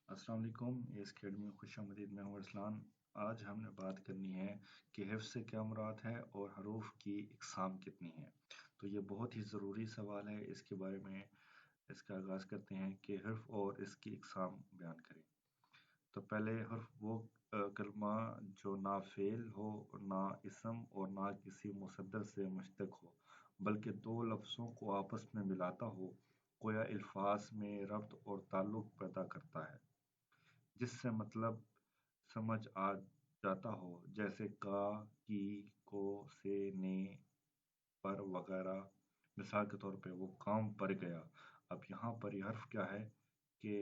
अस्सलाम वालेकुम। इस अकेडमी में खुश आमदीद। मैं हूं अरसलान। आज हमने बात करनी है कि हिफ्ज़ से क्या मुराद है और हरूफ की इक़साम कितनी है। तो ये बहुत ही ज़रूरी सवाल है। इसके बारे में इसका आगाज़ करते हैं कि हर्फ और इसकी इक़साम बयान करें। तो पहले हर्फ वो कलमा जो ना फ़ेल हो, ना इसम और ना किसी मुसद्दर से मुश्तक़ हो, बल्कि दो लफ्ज़ों को आपस में मिलाता हो, गोया अल्फाज में रब्त और ताल्लुक़ पैदा करता है, जिससे मतलब समझ आ जाता हो, जैसे का, की, को, से, ने, पर वगैरह। मिसाल के तौर पे वो काम पर गया। अब यहाँ पर ये हर्फ क्या है कि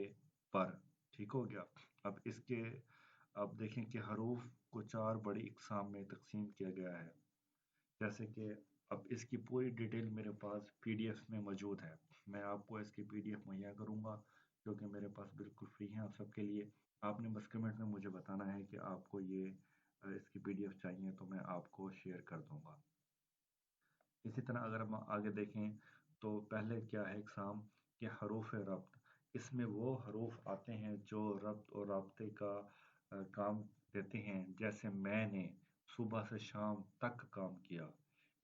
पर। ठीक हो गया। अब इसके अब देखें कि हरूफ को चार बड़ी इकसाम में तकसीम किया गया है। जैसे कि अब इसकी पूरी डिटेल मेरे पास पीडीएफ में मौजूद है। मैं आपको इसकी पीडीएफ मुहैया करूँगा, जो कि मेरे पास बिल्कुल फ्री है आप सबके लिए। आपने बस कमेंट में मुझे बताना है कि आपको ये इसकी पीडीएफ चाहिए, तो मैं आपको शेयर कर दूँगा। इसी तरह अगर हम आगे देखें तो पहले क्या है इकसाम कि हरूफ रब्त। इसमें वो हरूफ आते हैं जो रब्त और राब्ते का काम देते हैं। जैसे मैंने सुबह से शाम तक काम किया।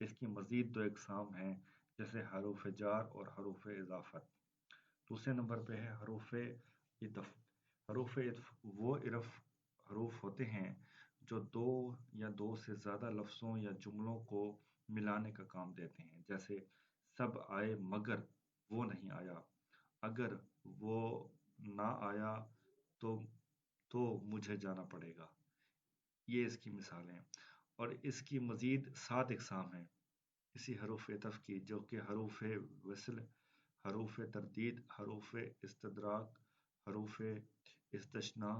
इसकी मज़ीद दो इकसाम हैं, जैसे हरूफ जार और हरूफ इजाफत। दूसरे नंबर पे है हरूफ इतफ। हरूफ इतफ वो इरफ हरूफ होते हैं जो दो या दो से ज़्यादा लफ्ज़ों या जुमलों को मिलाने का काम देते हैं। जैसे सब आए मगर वो नहीं आया, अगर वो ना आया तो मुझे जाना पड़ेगा। ये इसकी मिसालें हैं। और इसकी मज़ीद 7 इकसाम हैं इसी हरूफ इतफ की, जो कि हरूफ वस्ल, हरूफ तरदीद, हरूफ इस्तदराक, हरूफ इस्तशना,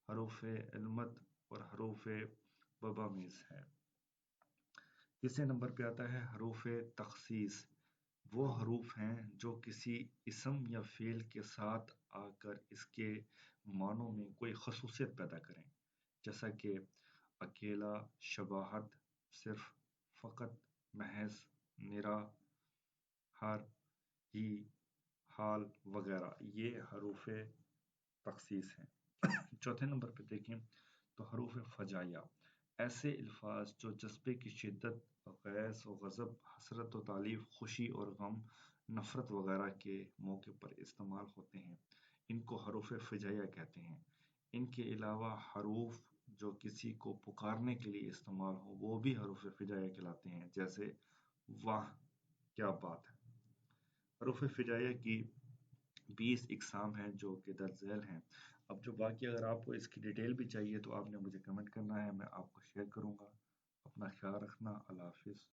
हरूफ इल्मत और हरूफ वबामीज़ है। तीसरे नंबर पे आता है हरूफ तख़सीस। वो हरूफ हैं जो किसी इसम या फ़ेल के साथ आकर इसके मानों में कोई खसूसियत पैदा करें, जैसा कि अकेला, शबाहत, सिर्फ, फ़कत, महज, निरा, हर, ही, हाल वगैरह। ये हरूफ तख़सीस हैं। चौथे नंबर पे देखें तो हरूफ फ़जाइया। ऐसे अल्फाज जो जज्बे की शिद्दत, गैज़ व ग़ज़ब, हसरत व तालीफ, खुशी और गम, नफ़रत वगैरह के मौके पर इस्तेमाल होते हैं, इनको हरूफ फ़जाइया कहते हैं। इनके अलावा हरूफ जो किसी को पुकारने के लिए इस्तेमाल हो, वो भी हरूफ फ़जाइया कहलाते हैं। जैसे वाह क्या बात है। हरूफ फ़जाइया की 20 इकसाम हैं जो कि दर्ज झैल हैं। अब जो बाकी अगर आपको इसकी डिटेल भी चाहिए तो आपने मुझे कमेंट करना है, मैं आपको शेयर करूँगा। अपना ख्याल रखना। अल्लाह हाफ़िज़।